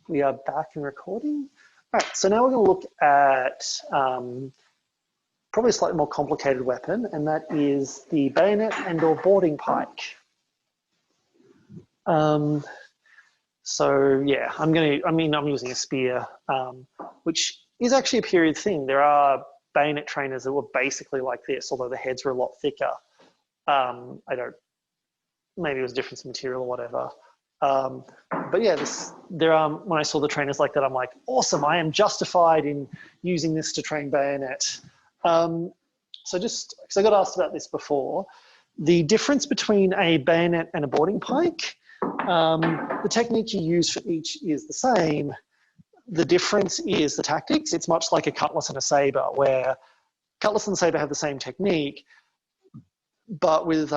We are back in recording. All right, so now we're going to look at probably a slightly more complicated weapon, and that is the bayonet and or boarding pike. So yeah, I'm using a spear, which is actually a period thing. There are bayonet trainers that were basically like this, although the heads were a lot thicker. Maybe it was a difference in material or whatever. But yeah, when I saw the trainers like that, I'm like, awesome, I am justified in using this to train bayonet. So just, because I got asked about this before, the difference between a bayonet and a boarding pike, the technique you use for each is the same. The difference is the tactics. It's much like a cutlass and a sabre, where cutlass and sabre have the same technique, but with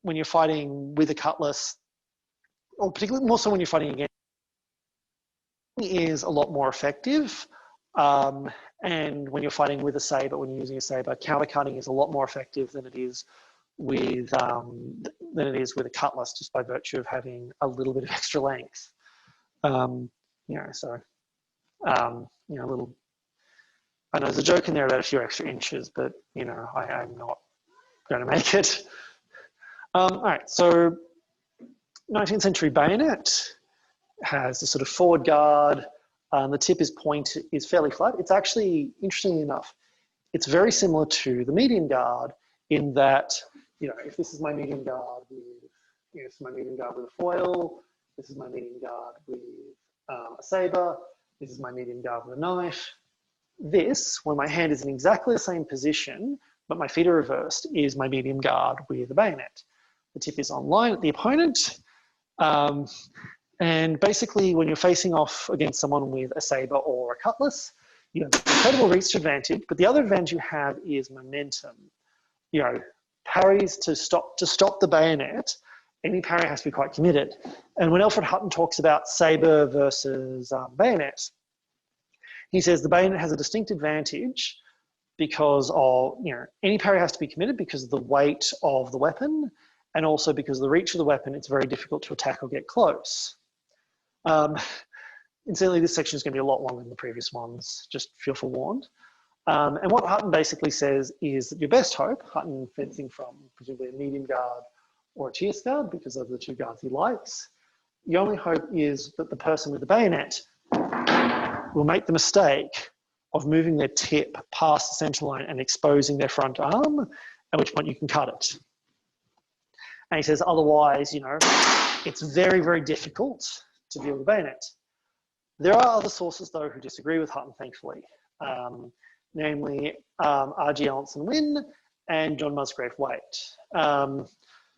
when you're fighting with a cutlass, or particularly more so when you're fighting against, is a lot more effective. And when you're fighting with a sabre, when you're using a sabre, countercutting is a lot more effective than it is with a cutlass, just by virtue of having a little bit of extra length. A little. I know there's a joke in there about a few extra inches, but I'm not going to make it. All right, so 19th century bayonet has a sort of forward guard. The tip is fairly flat. It's actually, interestingly enough, it's very similar to the medium guard in that, if this is my medium guard this is my medium guard with a foil, this is my medium guard with a sabre, this is my medium guard with a knife. This, when my hand is in exactly the same position, but my feet are reversed, is my medium guard with a bayonet. The tip is on line at the opponent. And basically, when you're facing off against someone with a sabre or a cutlass, you have incredible reach advantage, but the other advantage you have is momentum. Parries to stop the bayonet, any parry has to be quite committed. And when Alfred Hutton talks about sabre versus bayonet, he says the bayonet has a distinct advantage because of, any parry has to be committed because of the weight of the weapon, and also because of the reach of the weapon, it's very difficult to attack or get close. Incidentally, this section is going to be a lot longer than the previous ones, just feel forewarned. And what Hutton basically says is that your best hope, Hutton fencing from presumably a medium guard or a tierce guard, because those are the two guards he likes, your only hope is that the person with the bayonet will make the mistake of moving their tip past the center line and exposing their front arm, at which point you can cut it. And he says, otherwise, it's very, very difficult to deal with a bayonet. There are other sources, though, who disagree with Hutton, thankfully, namely R.G. Allinson Wynne and John Musgrave Waite.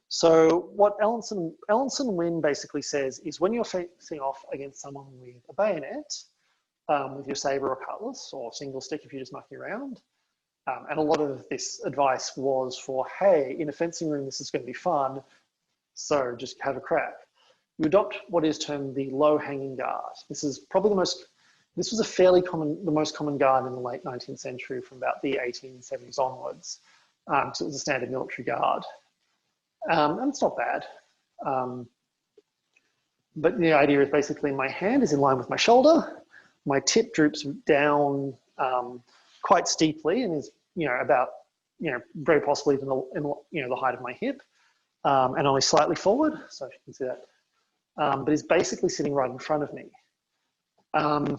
So what Allinson Wynne basically says is when you're facing off against someone with a bayonet, with your sabre or cutlass, or single stick if you're just mucking around, and a lot of this advice was for, hey, in a fencing room, this is going to be fun, so just have a crack. You adopt what is termed the low hanging guard. This is probably the most common guard in the late 19th century from about the 1870s onwards. So it was a standard military guard. And it's not bad. But the idea is basically my hand is in line with my shoulder, my tip droops down quite steeply and is, about, very possibly even the height of my hip, and only slightly forward. So if you can see that, but is basically sitting right in front of me. And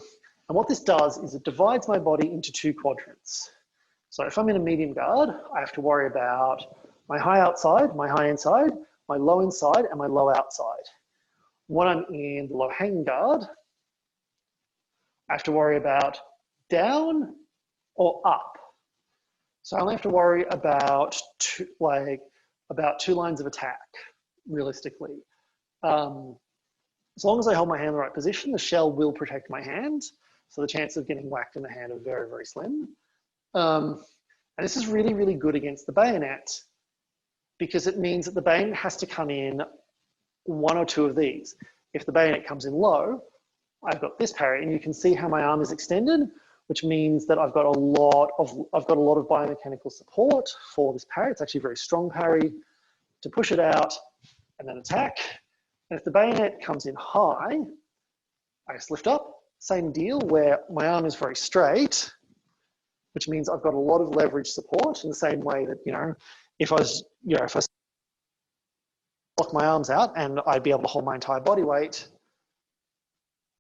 what this does is it divides my body into two quadrants. So if I'm in a medium guard, I have to worry about my high outside, my high inside, my low inside, and my low outside. When I'm in the low hanging guard, I have to worry about down or up. So I only have to worry about two lines of attack, realistically. As long as I hold my hand in the right position, the shell will protect my hand. So the chances of getting whacked in the hand are very, very slim. And this is really, really good against the bayonet because it means that the bayonet has to come in one or two of these. If the bayonet comes in low, I've got this parry, and you can see how my arm is extended, which means that I've got a lot of biomechanical support for this parry. It's actually a very strong parry to push it out and then attack. And if the bayonet comes in high, I just lift up, same deal where my arm is very straight, which means I've got a lot of leverage support in the same way that, if I was, if I lock my arms out and I'd be able to hold my entire body weight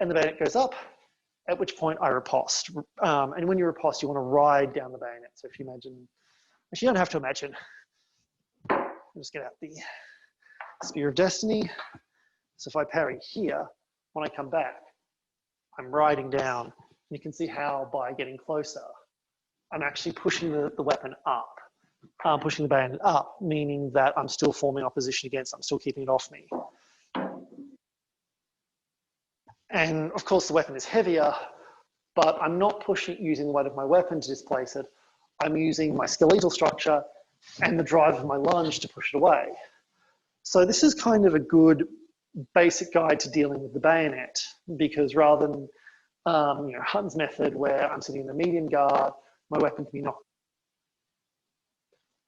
and the bayonet goes up, at which point I riposte. And when you riposte, you want to ride down the bayonet. So if you imagine, actually you don't have to imagine, I'll just get out the Spear of Destiny. So if I parry here, when I come back, I'm riding down. You can see how by getting closer, I'm actually pushing the weapon up, pushing the bayonet up, meaning that I'm still forming opposition against it. I'm still keeping it off me. And of course the weapon is heavier, but I'm not using the weight of my weapon to displace it. I'm using my skeletal structure and the drive of my lunge to push it away. So this is kind of a good basic guide to dealing with the bayonet, because rather than Hutton's method where I'm sitting in the medium guard, my weapon can be knocked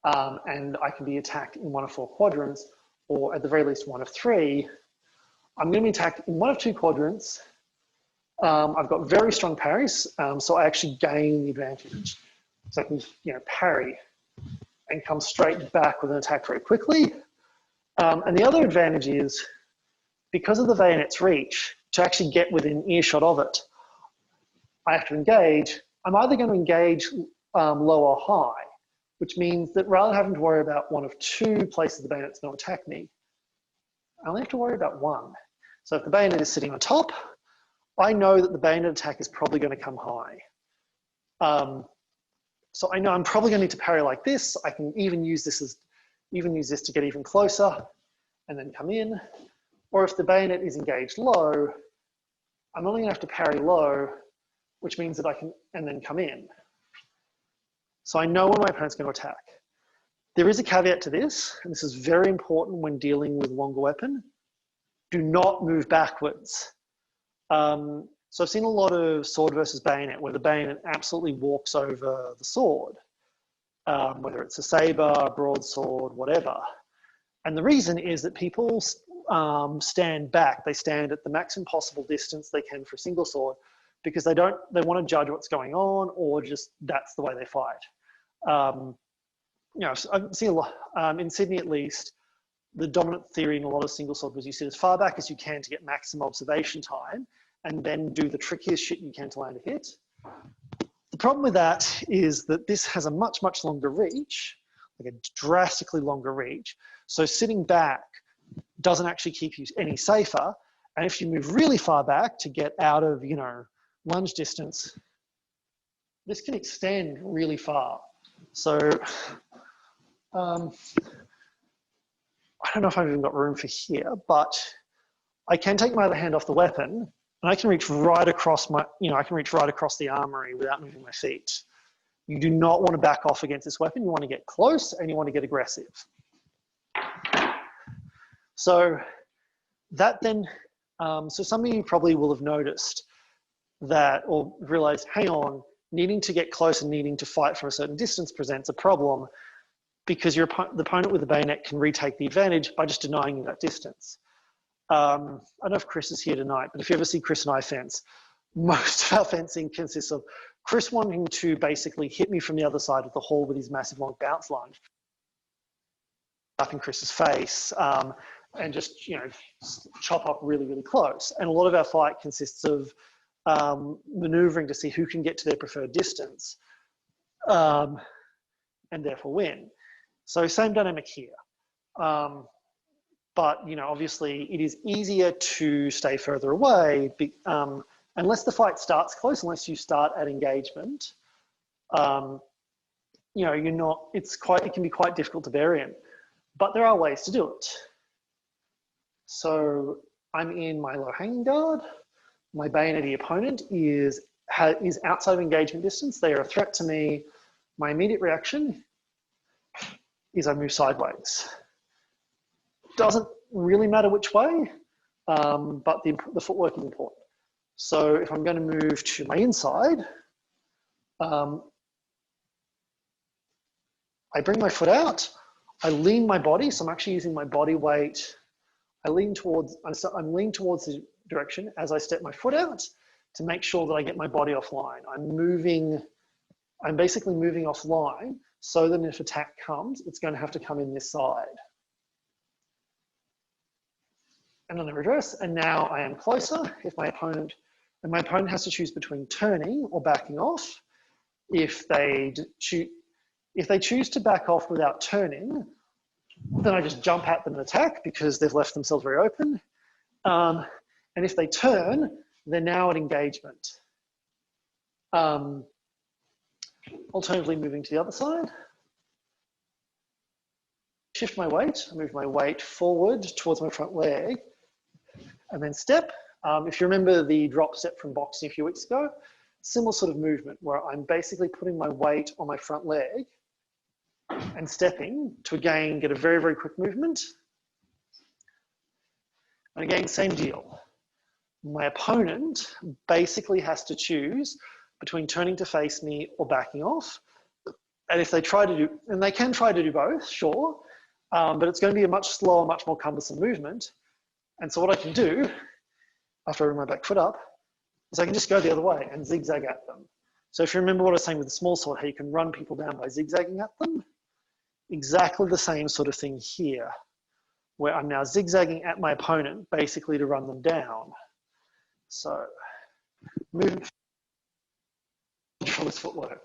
and I can be attacked in one of 4 quadrants, or at the very least one of 3. I'm going to be attacked in one of 2 quadrants. I've got very strong parries, so I actually gain the advantage. So I can parry and come straight back with an attack very quickly. And the other advantage is, because of the bayonet's reach, to actually get within earshot of it, I have to engage. I'm either going to engage low or high, which means that rather than having to worry about one of 2 places the bayonet's going to attack me, I only have to worry about 1. So if the bayonet is sitting on top, I know that the bayonet attack is probably going to come high. So I know I'm probably going to need to parry like this. I can even use this to get even closer and then come in. Or if the bayonet is engaged low, I'm only going to have to parry low, which means that I can, and then come in. So I know when my opponent's going to attack. There is a caveat to this, and this is very important when dealing with longer weapon. Do not move backwards. So I've seen a lot of sword versus bayonet where the bayonet absolutely walks over the sword, whether it's a saber, a broadsword, whatever. And the reason is that people stand back. They stand at the maximum possible distance they can for a single sword, because they want to judge what's going on, or just that's the way they fight. I've seen a lot, in Sydney at least, the dominant theory in a lot of single sword was you sit as far back as you can to get maximum observation time, and then do the trickiest shit you can to land a hit. The problem with that is that this has a much, much longer reach, like a drastically longer reach. So sitting back doesn't actually keep you any safer. And if you move really far back to get out of, lunge distance, this can extend really far. So I don't know if I've even got room for here, but I can take my other hand off the weapon and I can reach right across I can reach right across the armory without moving my feet. You do not want to back off against this weapon. You want to get close and you want to get aggressive. So that then, so some of you probably will have noticed that, or realized, hang on, needing to get close and needing to fight from a certain distance presents a problem, because the opponent with the bayonet can retake the advantage by just denying you that distance. I don't know if Chris is here tonight, but if you ever see Chris and I fence, most of our fencing consists of Chris wanting to basically hit me from the other side of the hall with his massive long bounce lunge up in Chris's face, and just chop up really, really close. And a lot of our fight consists of maneuvering to see who can get to their preferred distance, and therefore win. So same dynamic here. But obviously it is easier to stay further away, unless the fight starts close, unless you start at engagement. It can be quite difficult to bury in, but there are ways to do it. So I'm in my low hanging guard. My bayonet opponent is outside of engagement distance. They are a threat to me. My immediate reaction is I move sideways. Doesn't really matter which way, but the footwork is important. So if I'm going to move to my inside, I bring my foot out, I lean my body, so I'm actually using my body weight. I'm leaning towards direction as I step my foot out to make sure that I get my body offline. I'm basically moving offline so that if attack comes, it's going to have to come in this side. And then I reverse, and now I am closer. If my opponent has to choose between turning or backing off. If they choose to back off without turning, then I just jump at them and attack because they've left themselves very open. And if they turn, they're now at engagement. Alternatively, moving to the other side. Shift my weight, I move my weight forward towards my front leg, and then step. If you remember the drop step from boxing a few weeks ago, similar sort of movement where I'm basically putting my weight on my front leg and stepping to again get a very, very quick movement. And again, same deal. My opponent basically has to choose between turning to face me or backing off. And if they try to do, and they can try to do both, sure, but it's going to be a much slower, much more cumbersome movement. And so what I can do, after I bring my back foot up, is I can just go the other way and zigzag at them. So if you remember what I was saying with the small sword, how you can run people down by zigzagging at them, exactly the same sort of thing here, where I'm now zigzagging at my opponent, basically to run them down. So movement, control this footwork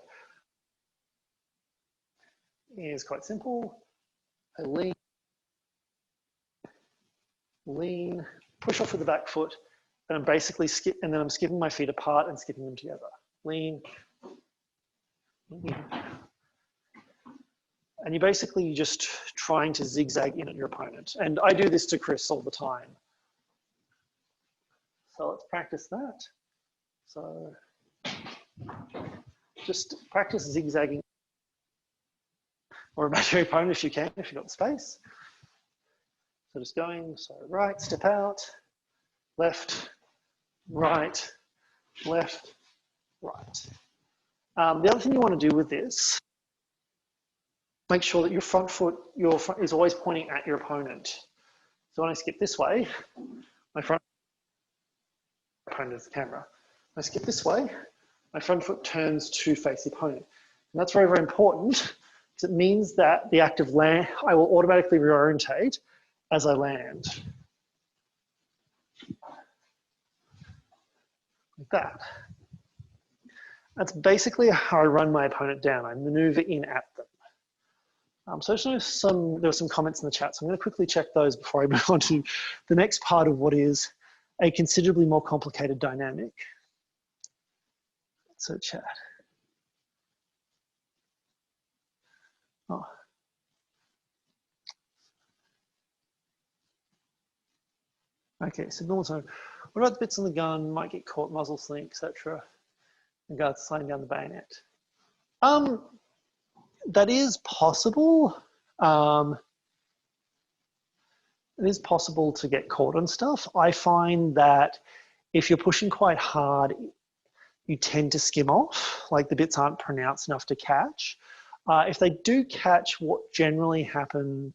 is quite simple. I lean, push off with the back foot, and I'm basically and then I'm skipping my feet apart and skipping them together. Lean. And you're basically just trying to zigzag in at your opponent. And I do this to Chris all the time. So let's practice that. So just practice zigzagging or imaginary opponent if you can, if you've got the space. So just going, so right, step out, left, right, left, right. The other thing you want to do with this, make sure that your front foot is always pointing at your opponent. So when I skip this way, my front opponent is the camera. When I skip this way, my front foot turns to face the opponent. And that's very, very important because it means that the act of land, I will automatically reorientate as I land. Like that. That's basically how I run my opponent down. I maneuver in at them. So I just know there were some comments in the chat, so I'm going to quickly check those before I move on to the next part of what is a considerably more complicated dynamic. So chat. Oh. Okay, so normal zone. What about the bits on the gun? Might get caught, muzzle sling, etc. And guards sliding down the bayonet. That is possible. It is possible to get caught on stuff. I find that if you're pushing quite hard, you tend to skim off, like the bits aren't pronounced enough to catch. If they do catch, what generally happens,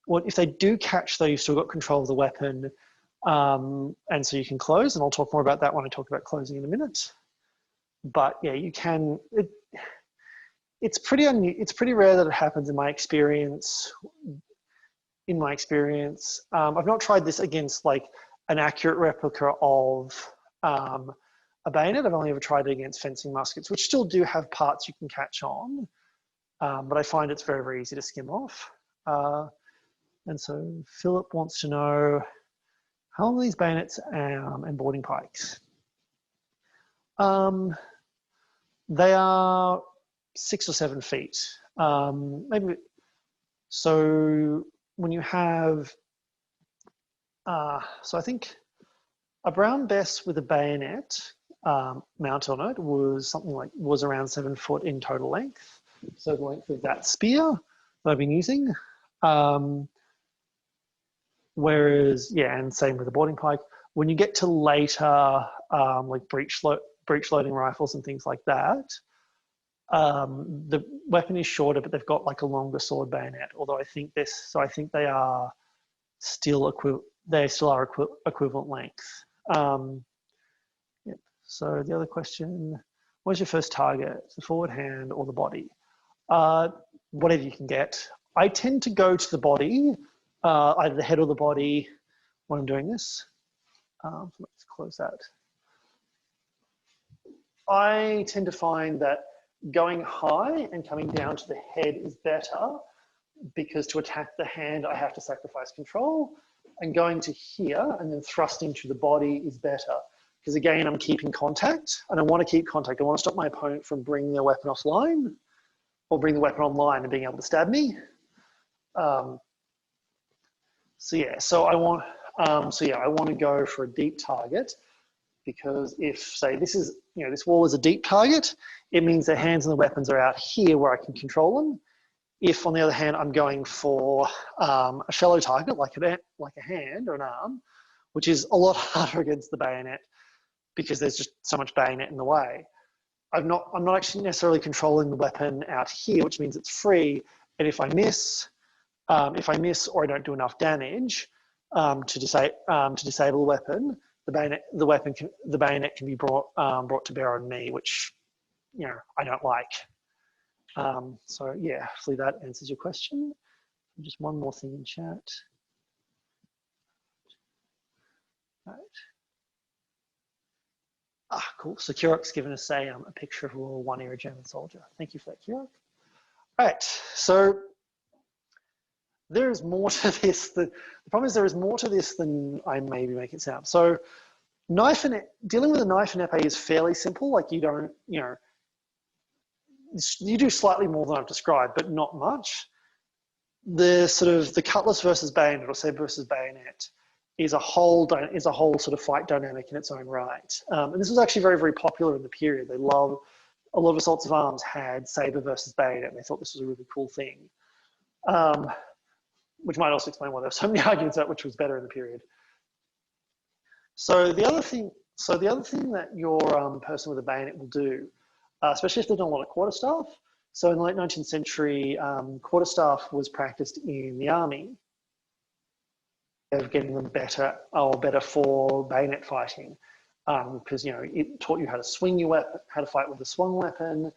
if they do catch though, you've still got control of the weapon, and so you can close, and I'll talk more about that when I talk about closing in a minute. But yeah, you can, it's pretty rare that it happens in my experience. I've not tried this against like an accurate replica of a bayonet. I've only ever tried it against fencing muskets, which still do have parts you can catch on, but I find it's very, very easy to skim off. And so Philip wants to know, how long are these bayonets and boarding pikes? They are 6 or 7 feet. Maybe, so when you have, so I think a brown bess with a bayonet mounted on it was around 7 foot in total length. So the length of that spear that I've been using. Whereas, yeah, and same with the boarding pike. When you get to later, like breech loading rifles and things like that, the weapon is shorter, but they've got like a longer sword bayonet. Although I think they are still equivalent length. Yep. So the other question, what is your first target? The forward hand or the body? Whatever you can get. I tend to go to the body, either the head or the body when I'm doing this. Let's close that. I tend to find that going high and coming down to the head is better, because to attack the hand, I have to sacrifice control, and going to here and then thrusting to the body is better, because again, I'm keeping contact, and I want to keep contact. I want to stop my opponent from bringing their weapon offline or bring the weapon online and being able to stab me. So I want to go for a deep target, because if, say, this is, this wall is a deep target, it means their hands and the weapons are out here where I can control them. If, on the other hand, I'm going for a shallow target, like a hand or an arm, which is a lot harder against the bayonet because there's just so much bayonet in the way, I'm not actually necessarily controlling the weapon out here, which means it's free. And if I miss or I don't do enough damage to disable the weapon, the bayonet can be brought to bear on me, which I don't like. So yeah, hopefully that answers your question. Just one more thing in chat. Right. Cool. So Kirok's given us a picture of a World War I era German soldier. Thank you for that, Kirok. All right. So there is more to this. The problem is there is more to this than I maybe make it sound. So dealing with a knife and epee is fairly simple. Like you don't, you do slightly more than I've described, but not much. The cutlass versus bayonet or sabre versus bayonet is a whole sort of fight dynamic in its own right. And this was actually very, very popular in the period. A lot of assaults of arms had sabre versus bayonet, and they thought this was a really cool thing. Which might also explain why there were so many arguments about which was better in the period. So the other thing that your person with a bayonet will do, especially if they've done a lot of quarterstaff. So in the late 19th century, quarterstaff was practiced in the army of getting them better for bayonet fighting, because it taught you how to swing your weapon, how to fight with a swung weapon,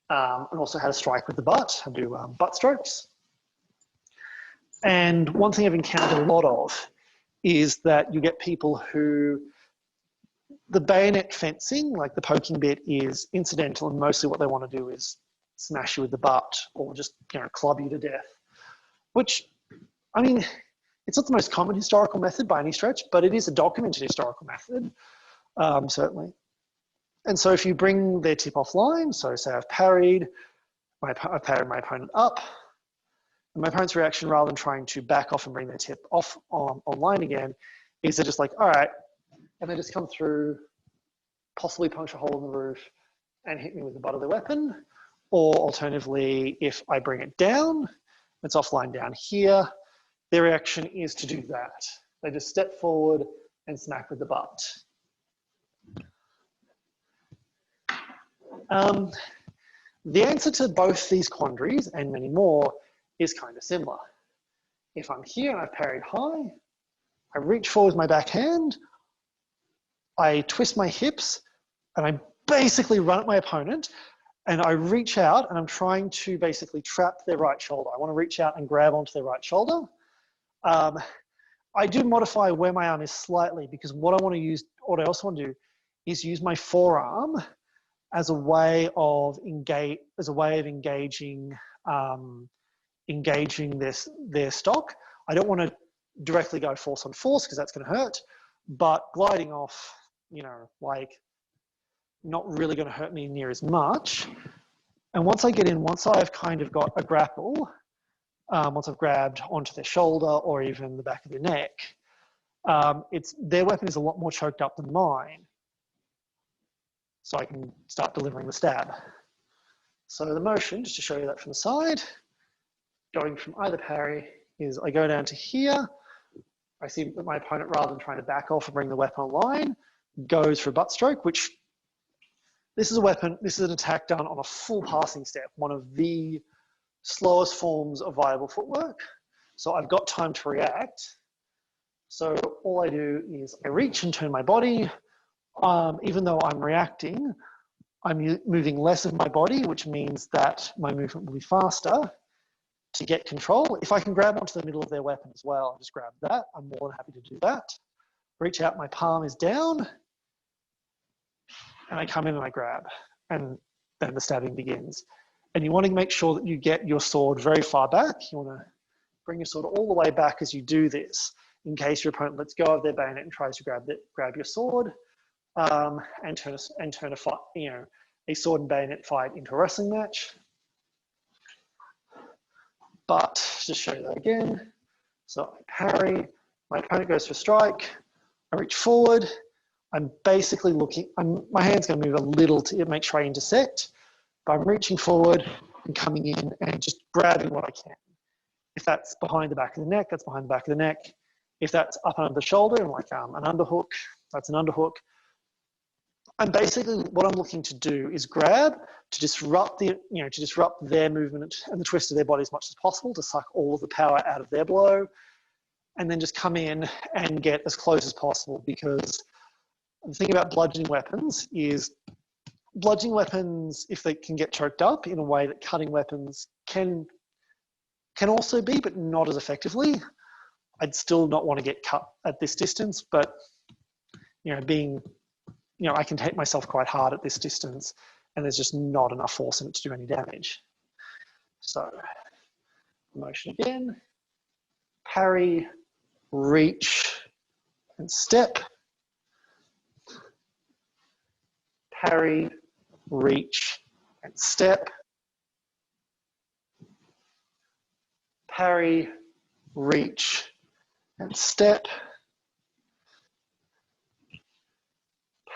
and also how to strike with the butt and do butt strokes. And one thing I've encountered a lot of is that you get people who, the bayonet fencing, like the poking bit, is incidental, and mostly what they want to do is smash you with the butt or just club you to death. Which, I mean, it's not the most common historical method by any stretch, but it is a documented historical method, certainly. And so if you bring their tip offline, so say I've parried my opponent up, and my opponent's reaction, rather than trying to back off and bring their tip off online again, is they're just like, all right, and they just come through, possibly punch a hole in the roof and hit me with the butt of their weapon. Or alternatively, if I bring it down, it's offline down here, their reaction is to do that. They just step forward and smack with the butt. The answer to both these quandaries and many more is kind of similar. If I'm here and I've parried high, I reach forward with my back hand, I twist my hips, and I basically run at my opponent, and I reach out and I'm trying to basically trap their right shoulder. I want to reach out and grab onto their right shoulder. I do modify where my arm is slightly, because what I also want to do is use my forearm as a way of engaging their stock. I don't want to directly go force on force because that's going to hurt, but gliding off, like not really going to hurt me near as much. And once I get in, once I've kind of got a grapple, once I've grabbed onto their shoulder or even the back of their neck, their weapon is a lot more choked up than mine. So I can start delivering the stab. So the motion, just to show you that from the side, going from either parry, is I go down to here. I see that my opponent, rather than trying to back off and bring the weapon online, goes for a butt stroke, which this is an attack done on a full passing step, one of the slowest forms of viable footwork. So I've got time to react. So all I do is I reach and turn my body. Even though I'm reacting, I'm moving less of my body, which means that my movement will be faster to get control. If I can grab onto the middle of their weapon as well, I'll just grab that. I'm more than happy to do that. Reach out, my palm is down, and I come in and I grab, and then the stabbing begins. And you want to make sure that you get your sword very far back. You want to bring your sword all the way back as you do this, in case your opponent lets go of their bayonet and tries to grab your sword, and turn a fight, a sword and bayonet fight into a wrestling match. But just show you that again. So I parry, my opponent goes for a strike, I reach forward, I'm basically looking, my hand's going to move a little to make sure I intersect, but I'm reaching forward and coming in and just grabbing what I can. If that's behind the back of the neck, that's behind the back of the neck. If that's up under the shoulder, like an underhook, that's an underhook. And basically what I'm looking to do is grab to disrupt their movement and the twist of their body as much as possible, to suck all of the power out of their blow, and then just come in and get as close as possible. Because the thing about bludgeoning weapons is, if they can get choked up in a way that cutting weapons can also be, but not as effectively. I'd still not want to get cut at this distance, but I can hit myself quite hard at this distance, and there's just not enough force in it to do any damage. So, motion again, parry, reach, and step. Parry, reach, and step. Parry, reach, and step.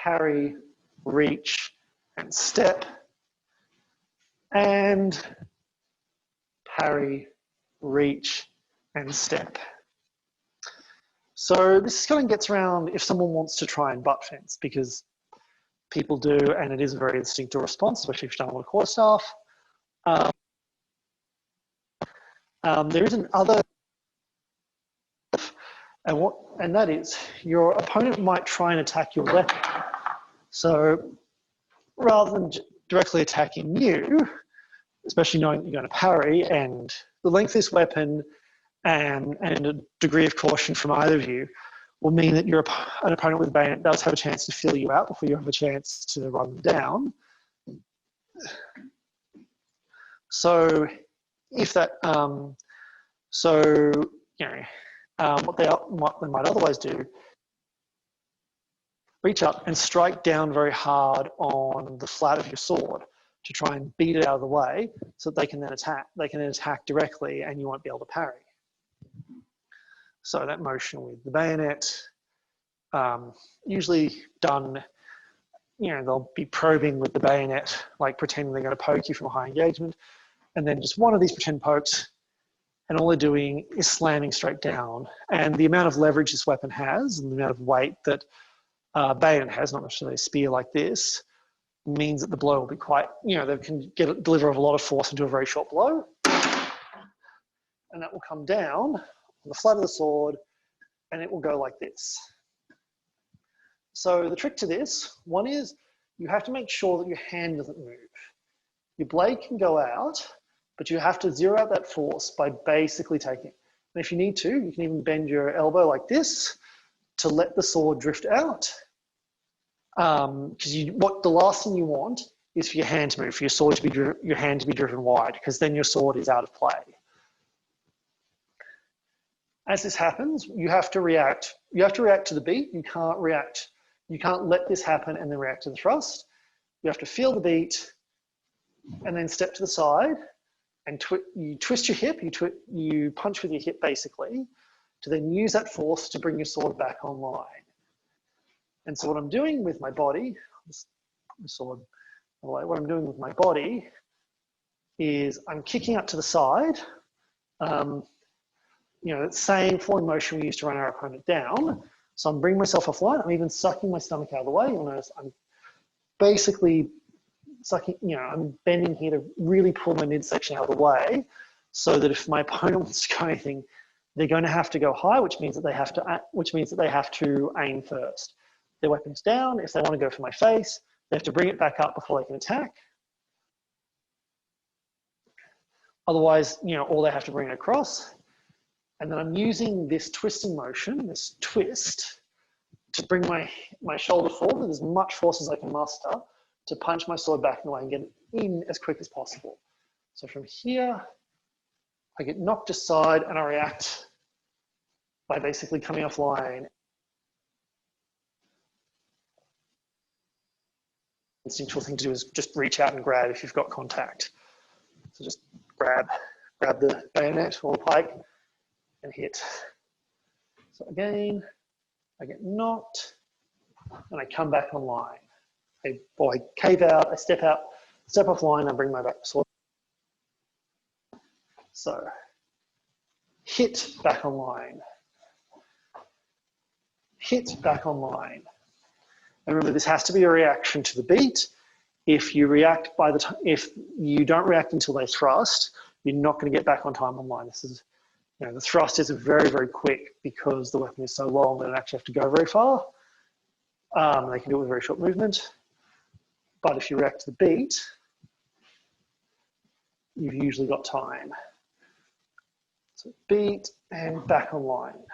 Parry, reach, and step. And parry, reach, and step. So this kind of gets around if someone wants to try and butt fence, because people do, and it is a very instinctive response, especially if you've done a lot of quarterstaff. There is another, and that is your opponent might try and attack your weapon. So rather than directly attacking you, especially knowing that you're going to parry, and the length of this weapon and a degree of caution from either of you will mean that an opponent with a bayonet does have a chance to fill you out before you have a chance to run them down. So if that, what they might otherwise do, reach up and strike down very hard on the flat of your sword to try and beat it out of the way, so that they can then attack directly, and you won't be able to parry. So that motion with the bayonet, usually done, they'll be probing with the bayonet, like pretending they're going to poke you from a high engagement, and then just one of these pretend pokes, and all they're doing is slamming straight down. And the amount of leverage this weapon has, and the amount of weight that bayonet has, not necessarily a spear like this, means that the blow will be quite, they can deliver a lot of force into a very short blow. And that will come down on the flat of the sword, and it will go like this. So the trick to this, one is you have to make sure that your hand doesn't move. Your blade can go out, but you have to zero out that force by basically taking it. And if you need to, you can even bend your elbow like this to let the sword drift out. Because the last thing you want is for your hand to move, for your hand to be driven wide, because then your sword is out of play. As this happens, you have to react. You have to react to the beat. You can't let this happen and then react to the thrust. You have to feel the beat and then step to the side, and you twist your hip. You punch with your hip basically, to then use that force to bring your sword back online. And so what I'm doing with my body, what I'm doing with my body is I'm kicking up to the side. That same falling motion we used to run our opponent down. So I'm bringing myself offline. I'm even sucking my stomach out of the way. You'll notice I'm basically sucking, I'm bending here to really pull my midsection out of the way, so that if my opponent wants to go anything they're going to have to go high, which means that they have to aim first. Their weapon's down. If they want to go for my face, they have to bring it back up before they can attack. Otherwise, or they have to bring it across. And then I'm using this twisting motion, this twist, to bring my shoulder forward with as much force as I can muster to punch my sword back in the way and get it in as quick as possible. So from here, I get knocked aside and I react by basically coming offline. Instinctual thing to do is just reach out and grab if you've got contact. So just grab the bayonet or the pike and hit. So again, I get knocked and I come back online. I cave out, I step offline, I bring my back sword. So hit, back online. Hit, back online. And remember, this has to be a reaction to the beat. If you don't react until they thrust, you're not going to get back on time online. This is, the thrust is very, very quick because the weapon is so long they don't actually have to go very far. They can do it with very short movement. But if you react to the beat, you've usually got time. So beat and back online.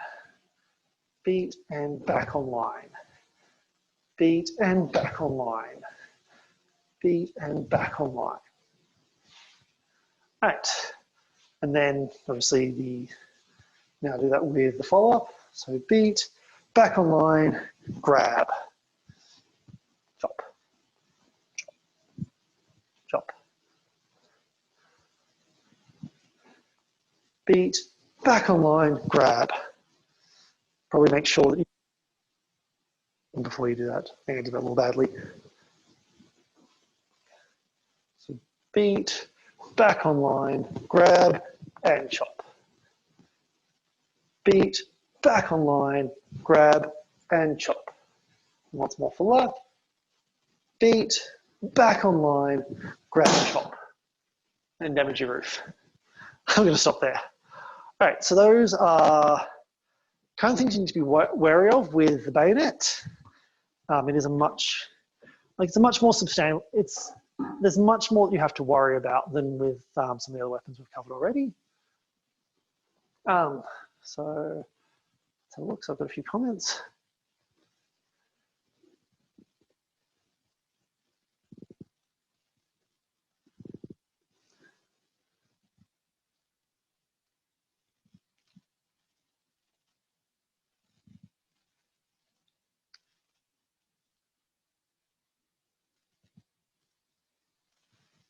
Beat and back online. Beat and back online. Beat and back online. Right. And then obviously now do that with the follow-up. So beat, back online, grab. Chop. Chop. Chop. Beat, back online, grab. Probably make sure that before you do that, I think I did that a little badly. So beat, back online, grab, and chop. Beat, back online, grab, and chop. Once more for left. Beat, back online, grab and chop. And damage your roof. I'm going to stop there. All right, so those are kind of things you need to be wary of with the bayonet. It is it's a much more substantial, there's much more that you have to worry about than with some of the other weapons we've covered already. So let's have a look. So I've got a few comments.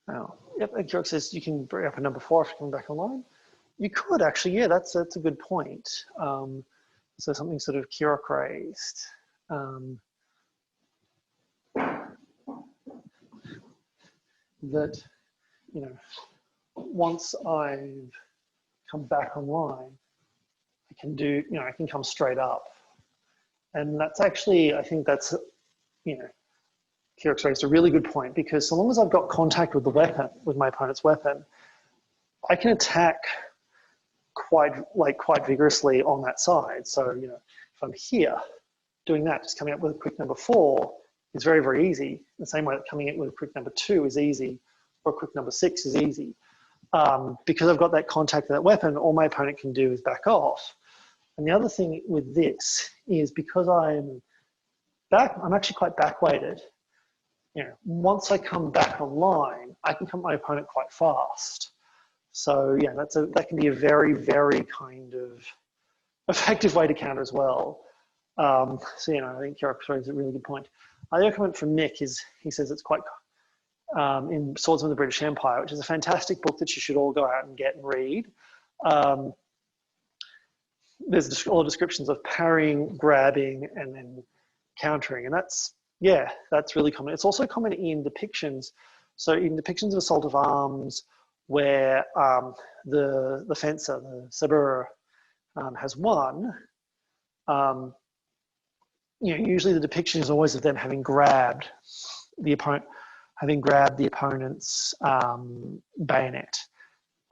Oh, yep, Kirk says you can bring up a number 4 if you're coming back online. You could actually, yeah, that's a good point. So something sort of Kirok raised. That, once I've come back online, I can do, I can come straight up. And that's actually, I think that's, Kirok's raised a really good point, because so long as I've got contact with the weapon, with my opponent's weapon, I can attack quite vigorously on that side. So, if I'm here doing that, just coming up with a quick number 4 is very, very easy. The same way that coming in with a quick number 2 is easy, or a quick number 6 is easy. Because I've got that contact with that weapon, all my opponent can do is back off. And the other thing with this is because I'm actually quite back-weighted. Once I come back online, I can come at my opponent quite fast. So yeah, that can be a very, very kind of effective way to counter as well. So I think Kirok raised a really good point. The other comment from Nick is he says it's quite in Swordsman of the British Empire, which is a fantastic book that you should all go out and get and read. There's all the descriptions of parrying, grabbing, and then countering, and that's really common. It's also common in depictions. So in depictions of assault of arms, where the fencer, the sabre, has won, usually the depiction is always of them having grabbed the opponent's bayonet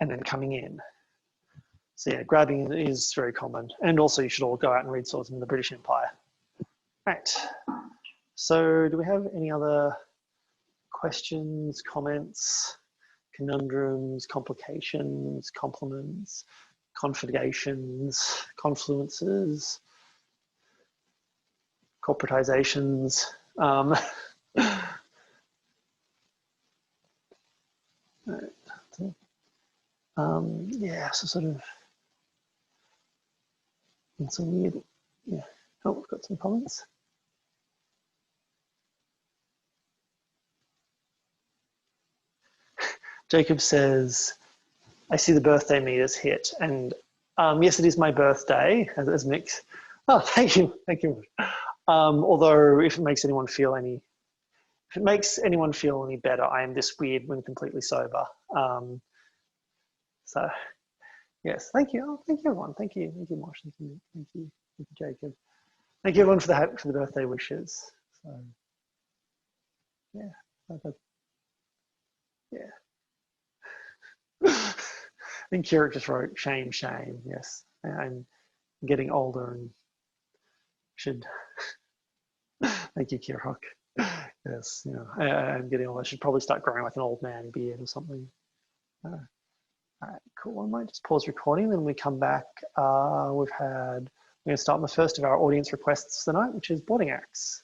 and then coming in. So yeah, grabbing is very common. And also you should all go out and read Swords in the British Empire. Right. So do we have any other questions, comments, conundrums, complications, compliments, conflagrations, confluences, corporatizations? Yeah, so sort of, it's a weird, yeah. Oh, we've got some comments. Jacob says, I see the birthday meters hit, and yes, it is my birthday, as Mick. Oh, thank you, thank you. Although, if it makes anyone feel any better, I am this weird when completely sober. So, yes, thank you. Oh, thank you, everyone. Thank you, Mosh. Thank you, Jacob. Thank you, everyone, for the birthday wishes. So, yeah, yeah. I think Keurig just wrote shame, shame. Yes, I'm getting older and should. Thank you, Keurig. Yes, you know, I'm getting older. I should probably start growing like an old man beard or something. All right, cool. I might just pause recording. Then when we come back, we're going to start on the first of our audience requests tonight, which is boarding axe.